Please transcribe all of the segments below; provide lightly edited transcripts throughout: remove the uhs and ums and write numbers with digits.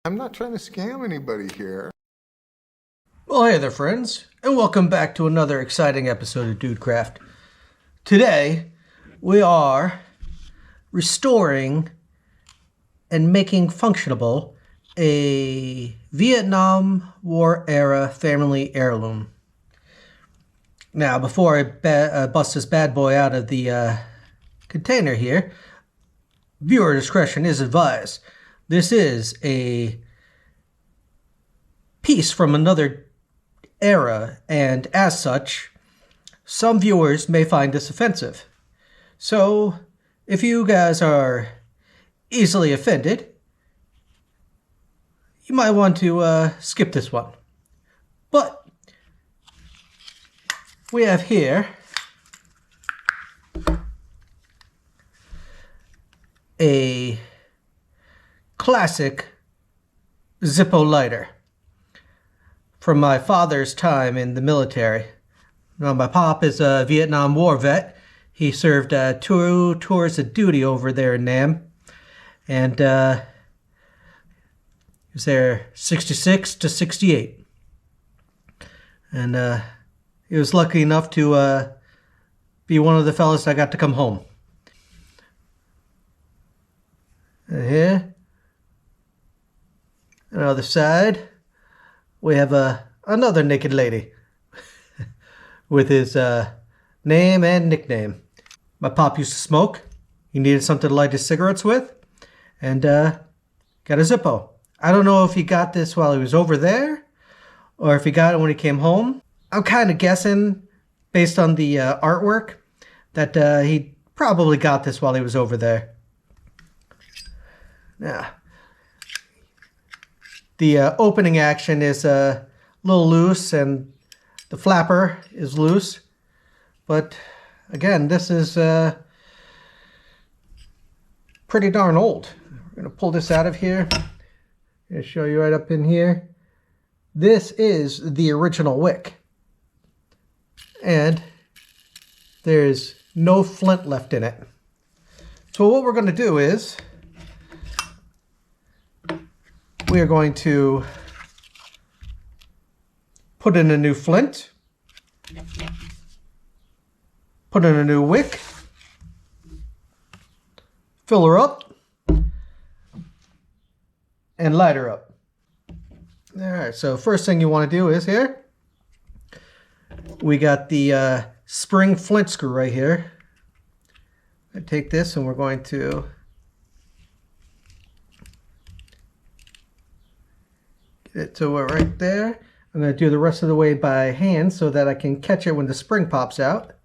I'm not trying to scam anybody here. Well, hey there, friends, and welcome back to another exciting episode of Dudecraft. Today, we are restoring and making functionable a Vietnam War era family heirloom. Now, before I bust this bad boy out of the container here, viewer discretion is advised. This is a piece from another era, and as such, some viewers may find this offensive. So, if you guys are easily offended, you might want to skip this one. But we have here a classic Zippo lighter from my father's time in the military. Now, my pop is a Vietnam War vet. He served 2 tours of duty over there in Nam. And he was there 66 to 68. And he was lucky enough to be one of the fellas that got to come home. And here, on the other side, we have another naked lady with his name and nickname. My pop used to smoke. He needed something to light his cigarettes with, and got a Zippo. I don't know if he got this while he was over there or if he got it when he came home. I'm kind of guessing, based on the artwork, that he probably got this while he was over there. Now, the opening action is a little loose and the flapper is loose. But again, this is pretty darn old. We're going to pull this out of here. I'll show you right up in here. This is the original wick. And there's no flint left in it. So what we're going to do is we are going to put in a new flint, put in a new wick, fill her up, and light her up. Alright, so first thing you want to do is here, we got the spring flint screw right here. I take this and we're going to get it to it right there. I'm going to do the rest of the way by hand so that I can catch it when the spring pops out.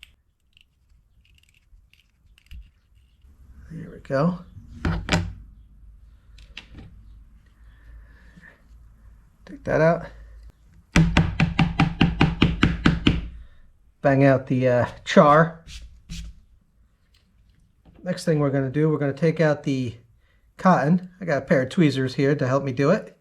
There we go. Take that out. Bang out the char. Next thing we're going to do, we're going to take out the cotton. I got a pair of tweezers here to help me do it.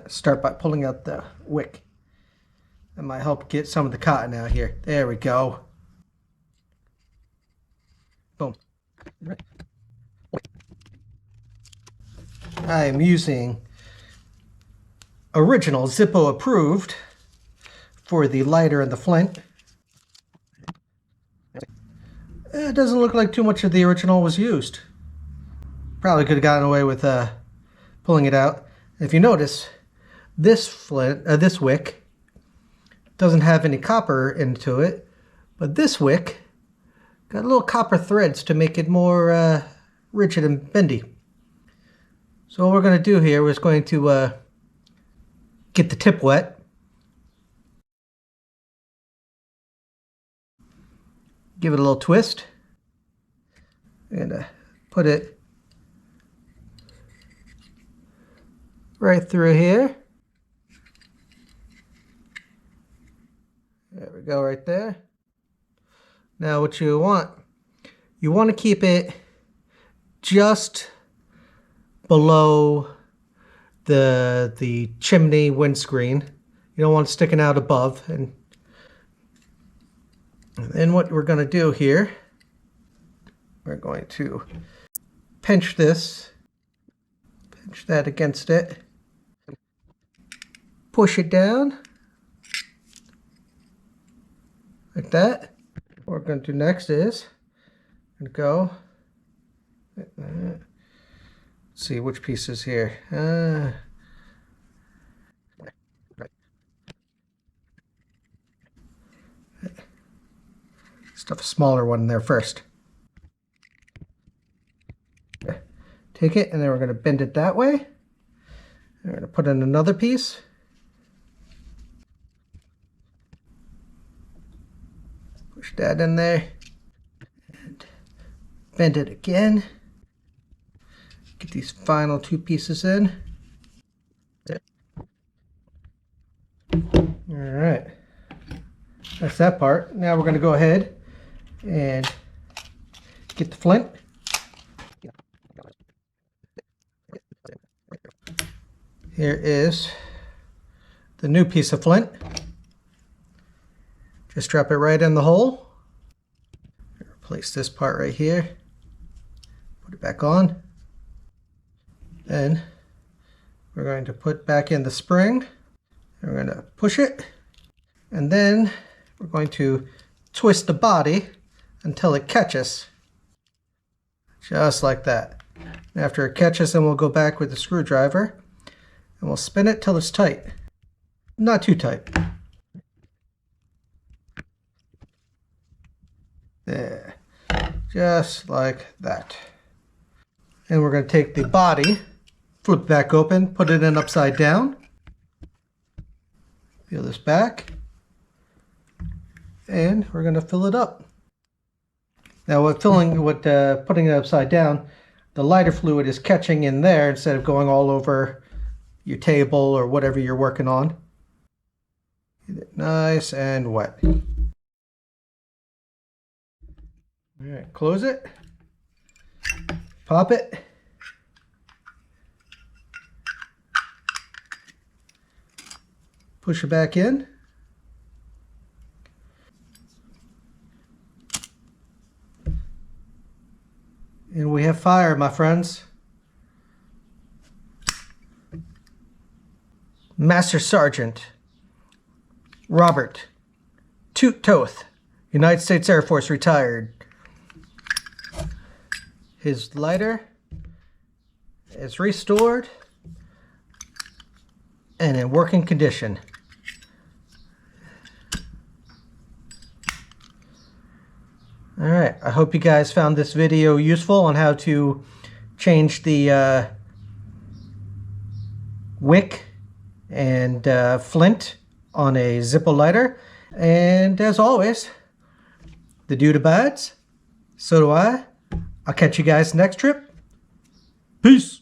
Start by pulling out the wick. That might help get some of the cotton out here. There we go. Boom. I am using original Zippo approved for the lighter and the flint. It doesn't look like too much of the original was used. Probably could have gotten away with pulling it out. If you notice, this wick doesn't have any copper into it, but this wick got little copper threads to make it more rigid and bendy. So what we're going to do here is going to get the tip wet. Give it a little twist. And put it right through here. There we go, right there. Now what you want to keep it just below the chimney windscreen. You don't want it sticking out above, and And then what we're going to do here, we're going to pinch this, pinch that against it, push it down like that. What we're going to do next is go, let's see which piece is here. Stuff a smaller one in there first. Take it, and then we're going to bend it that way. We're going to put in another piece. Push that in there. And bend it again. Get these final two pieces in. All right. That's that part. Now we're going to go ahead and get the flint. Here is the new piece of flint. Just drop it right in the hole. Replace this part right here. Put it back on. Then we're going to put back in the spring. And we're going to push it. And then we're going to twist the body until it catches. Just like that. And after it catches, then we'll go back with the screwdriver and we'll spin it till it's tight. Not too tight. There. Just like that. And we're going to take the body, flip it back open, put it in upside down. Peel this back. And we're going to fill it up. Now with putting it upside down, the lighter fluid is catching in there instead of going all over your table or whatever you're working on. Get it nice and wet. All right, close it. Pop it. Push it back in. And we have fire, my friends. Master Sergeant Robert Toot Toth, United States Air Force, retired. His lighter is restored and in working condition. All right, I hope you guys found this video useful on how to change the wick and flint on a Zippo lighter. And as always, the dude abides. So do I. I'll catch you guys next trip. Peace.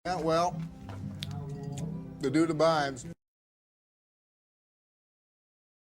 Yeah, well, the dude abides.